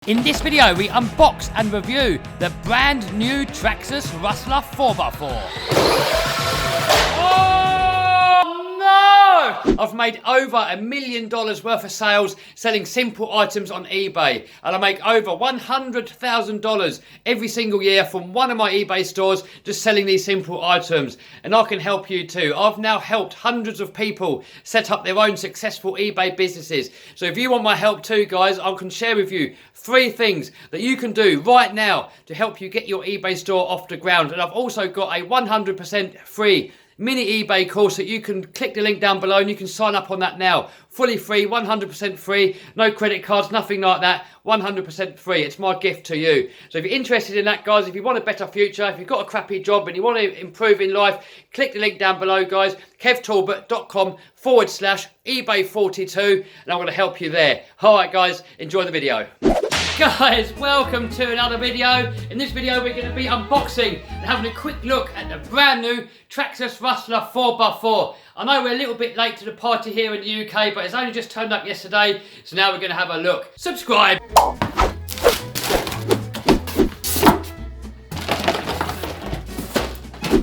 In this video, we unbox and review the brand new Traxxas Rustler 4x4. Oh no! I've made over $1 million worth of sales selling simple items on eBay, and I make over $100,000 every single year from one of my eBay stores just selling these simple items. And I can help you too. I've now helped hundreds of people set up their own successful eBay businesses. So if you want my help too, guys, I can share with you 3 things that you can do right now to help you get your eBay store off the ground. And I've also got a 100% free mini eBay course that you can click the link down below and you can sign up on that now. Fully free, 100% free, no credit cards, nothing like that, 100% free. It's my gift to you. So if you're interested in that, guys, if you want a better future, if you've got a crappy job and you want to improve in life, click the link down below, guys, kevtalbot.com/eBay42, and I'm going to help you there. All right, guys, enjoy the video. Guys, welcome to another video. In this video, we're going to be unboxing and having a quick look at the brand new Traxxas Rustler 4x4. I know we're a little bit late to the party here in the UK, but it's only just turned up yesterday, so now we're going to have a look. Subscribe!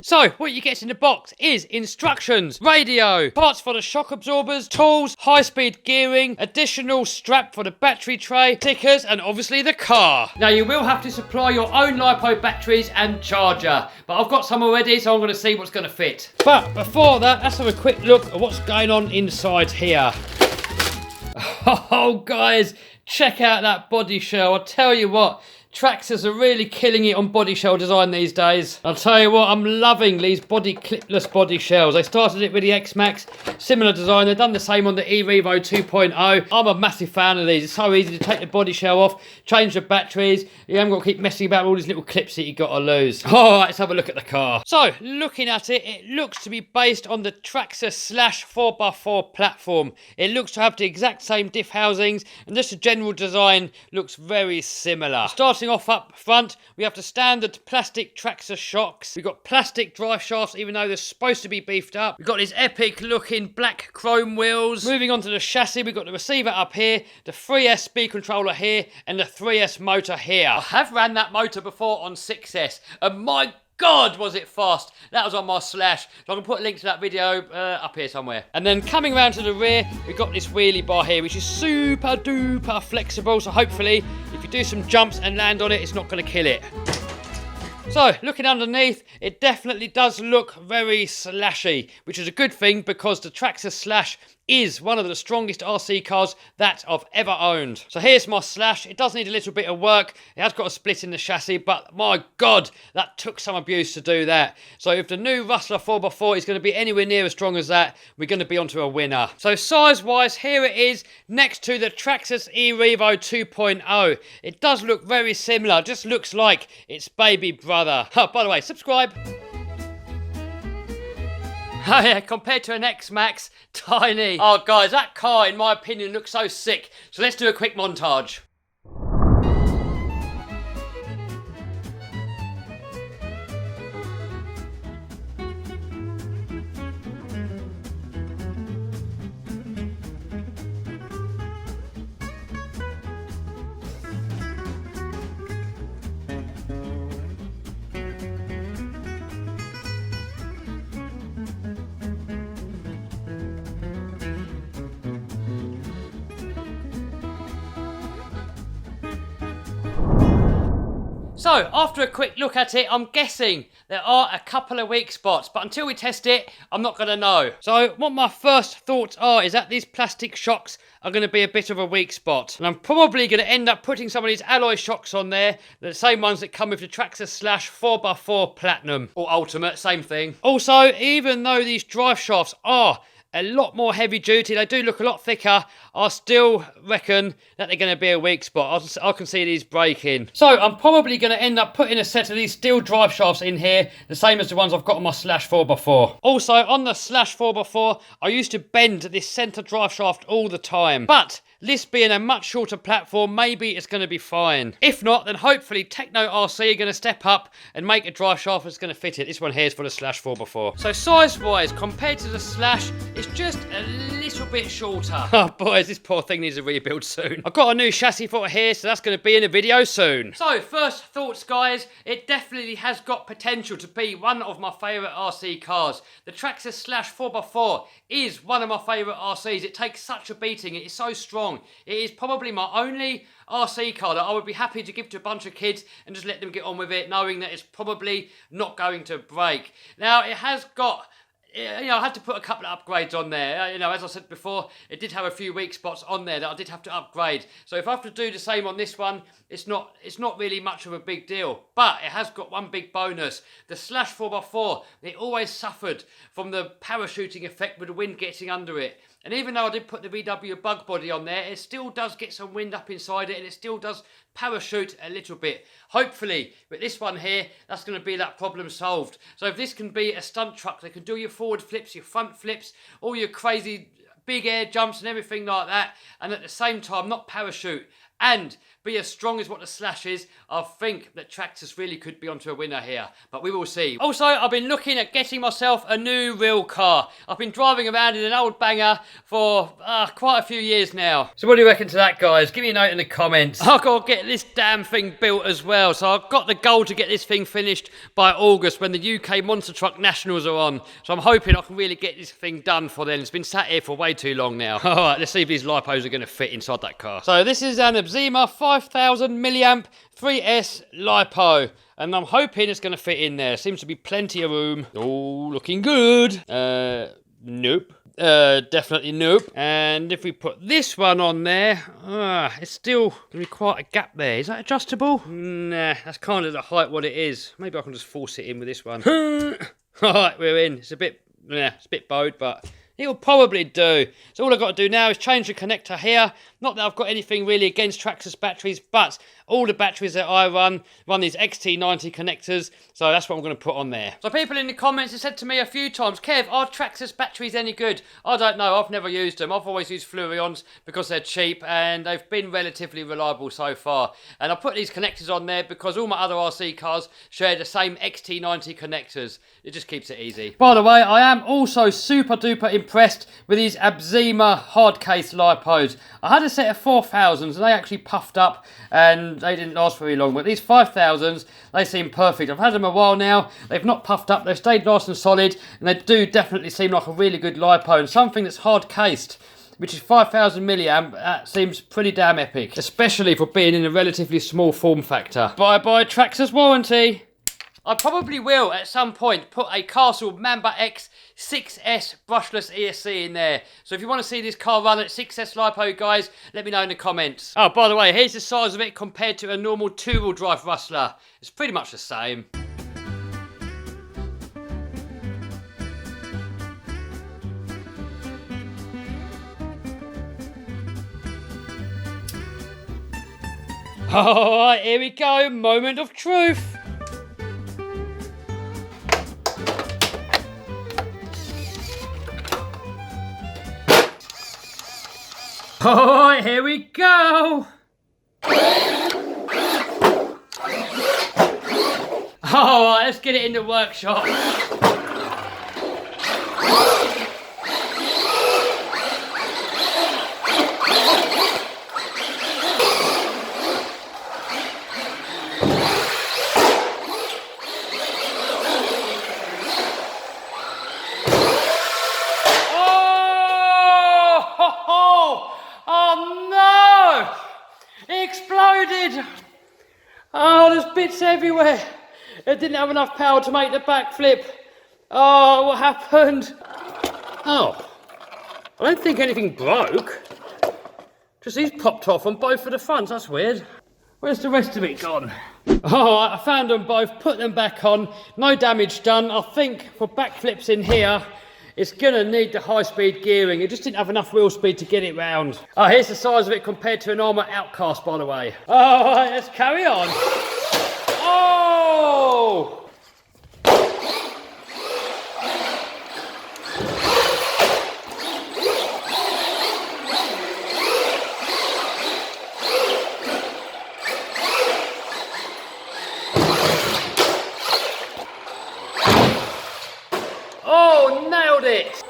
So, what you get in the box is instructions, radio, parts for the shock absorbers, tools, high-speed gearing, additional strap for the battery tray, stickers, and obviously the car. Now, you will have to supply your own LiPo batteries and charger, but I've got some already, so I'm going to see what's going to fit. But before that, let's have a quick look at what's going on inside here. Oh, guys, check out that body shell. I'll tell you what. Traxxas are really killing it on body shell design these days. I'll tell you what, I'm loving these clipless body shells. They started it with the X-Max, similar design. They've done the same on the e-Revo 2.0. I'm a massive fan of these. It's so easy to take the body shell off, change the batteries. You haven't got to keep messing about with all these little clips that you've got to lose. All right, let's have a look at the car. So, looking at it, it looks to be based on the Traxxas 4x4 platform. It looks to have the exact same diff housings, and just the general design looks very similar. Starting off up front, we have the standard plastic Traxxas shocks. We've got plastic drive shafts, even though they're supposed to be beefed up. We've got these epic looking black chrome wheels. Moving on to the chassis, we've got the receiver up here, the 3S speed controller here, and the 3S motor here. I have ran that motor before on 6S, and my God, was it fast. That was on my Slash. So I can put a link to that video up here somewhere. And then coming around to the rear, we've got this wheelie bar here, which is super duper flexible. So hopefully, if you do some jumps and land on it, it's not going to kill it. So, looking underneath, it definitely does look very slashy, which is a good thing because the Traxxas Slash is one of the strongest RC cars that I've ever owned. So here's my Slash. It does need a little bit of work. It has got a split in the chassis, but my God, that took some abuse to do that. So if the new Rustler 4x4 is going to be anywhere near as strong as that, we're going to be onto a winner. So size-wise, here it is next to the Traxxas e-Revo 2.0. It does look very similar. Just looks like its baby brother. Oh, by the way, subscribe. Oh yeah, compared to an X-Max, tiny. Oh guys, that car, in my opinion, looks so sick. So let's do a quick montage. So, after a quick look at it, I'm guessing there are a couple of weak spots, but until we test it, I'm not going to know. So, what my first thoughts are is that these plastic shocks are going to be a bit of a weak spot. And I'm probably going to end up putting some of these alloy shocks on there, the same ones that come with the Traxxas 4x4 Platinum, or Ultimate, same thing. Also, even though these drive shafts are a lot more heavy duty, they do look a lot thicker, I still reckon that they're going to be a weak spot. I can see these breaking. So I'm probably going to end up putting a set of these steel drive shafts in here, the same as the ones I've got on my Slash 4x4. Also, on the Slash 4x4, I used to bend this centre drive shaft all the time. But this being a much shorter platform, maybe it's going to be fine. If not, then hopefully Techno RC are going to step up and make a drive shaft that's going to fit it. This one here is for the Slash 4x4. So size-wise, compared to the Slash, it's just a little little bit shorter. Oh boys, this poor thing needs a rebuild soon. I've got a new chassis for it here, so that's going to be in a video soon. So, first thoughts guys, it definitely has got potential to be one of my favourite RC cars. The Traxxas 4x4 is one of my favourite RCs. It takes such a beating, it is so strong. It is probably my only RC car that I would be happy to give to a bunch of kids and just let them get on with it, knowing that it's probably not going to break. Now, it has got, I had to put a couple of upgrades on there. As I said before, it did have a few weak spots on there that I did have to upgrade. So if I have to do the same on this one, it's not really much of a big deal. But it has got one big bonus. The 4x4, it always suffered from the parachuting effect with the wind getting under it. And even though I did put the VW bug body on there, it still does get some wind up inside it and it still does parachute a little bit. Hopefully, with this one here, that's going to be that problem solved. So if this can be a stunt truck that can do your forward flips, your front flips, all your crazy big air jumps and everything like that, and at the same time not parachute, and be as strong as what the Slash is, I think that Traxxas really could be onto a winner here. But we will see. Also, I've been looking at getting myself a new real car. I've been driving around in an old banger for quite a few years now. So what do you reckon to that, guys? Give me a note in the comments. I've got to get this damn thing built as well. So I've got the goal to get this thing finished by August when the UK Monster Truck Nationals are on. So I'm hoping I can really get this thing done for then. It's been sat here for way too long now. All right, let's see if these lipos are going to fit inside that car. So this is an Abzima 5000 milliamp 3S lipo, and I'm hoping it's going to fit in there. Seems to be plenty of room. Oh, looking good. Nope. Definitely nope. And if we put this one on there, it's still going to be quite a gap there. Is that adjustable? Nah, that's kind of the height what it is. Maybe I can just force it in with this one. Alright, we're in. It's a bit bowed, but it'll probably do. So all I've got to do now is change the connector here. Not that I've got anything really against Traxxas batteries, but all the batteries that I run these XT90 connectors, so that's what I'm going to put on there. So people in the comments have said to me a few times, Kev, are Traxxas batteries any good? I don't know, I've never used them. I've always used Fluorions because they're cheap and they've been relatively reliable so far. And I put these connectors on there because all my other RC cars share the same XT90 connectors. It just keeps it easy. By the way, I am also super duper impressed with these Abzima hard case lipos. I had a set of 4000s and they actually puffed up and they didn't last very long, but these 5000s, they seem perfect. I've had them a while now, they've not puffed up, they've stayed nice and solid, and they do definitely seem like a really good lipo, and something that's hard cased, which is 5000 milliamp, that seems pretty damn epic, especially for being in a relatively small form factor. Bye bye Traxxas warranty. I probably will at some point put a Castle Mamba X 6S brushless ESC in there. So if you want to see this car run at 6S lipo, guys, let me know in the comments. Oh, by the way, here's the size of it compared to a normal two-wheel drive Rustler. It's pretty much the same. Alright, here we go, moment of truth. Alright, here we go! Alright, let's get it in the workshop. Oh no! It exploded! Oh, there's bits everywhere. It didn't have enough power to make the backflip. Oh, what happened? Oh, I don't think anything broke. Just these popped off on both of the fronts, that's weird. Where's the rest of it gone? Oh, I found them both, put them back on. No damage done. I think for backflips in here, it's gonna need the high-speed gearing. It just didn't have enough wheel speed to get it round. Oh, here's the size of it compared to an Armour Outcast, by the way. All right, let's carry on. Oh! Oh, nailed it!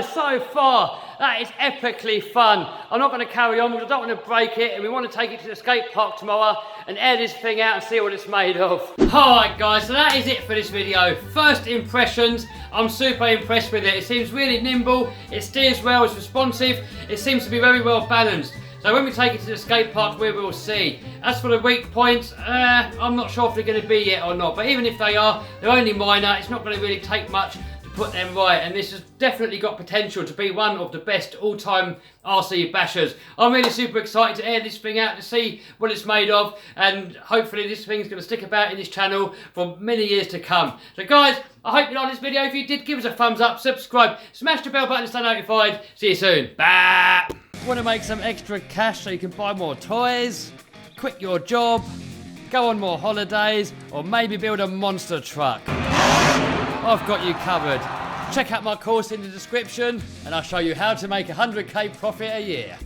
guys, so far, that is epically fun. I'm not going to carry on because I don't want to break it, and we want to take it to the skate park tomorrow and air this thing out and see what it's made of. Alright guys, so that is it for this video. First impressions, I'm super impressed with it. It seems really nimble, it steers well, it's responsive, it seems to be very well balanced. So when we take it to the skate park, we will see. As for the weak points, I'm not sure if they're going to be yet or not, but even if they are, they're only minor. It's not going to really take much to put them right, and this has definitely got potential to be one of the best all-time RC bashers. I'm really super excited to air this thing out to see what it's made of, and hopefully this thing's going to stick about in this channel for many years to come. So guys, I hope you liked this video. If you did, give us a thumbs up, subscribe, smash the bell button to stay notified. See you soon. Bye. Want to make some extra cash so you can buy more toys, quit your job, go on more holidays, or maybe build a monster truck? I've got you covered. Check out my course in the description and I'll show you how to make 100k profit a year.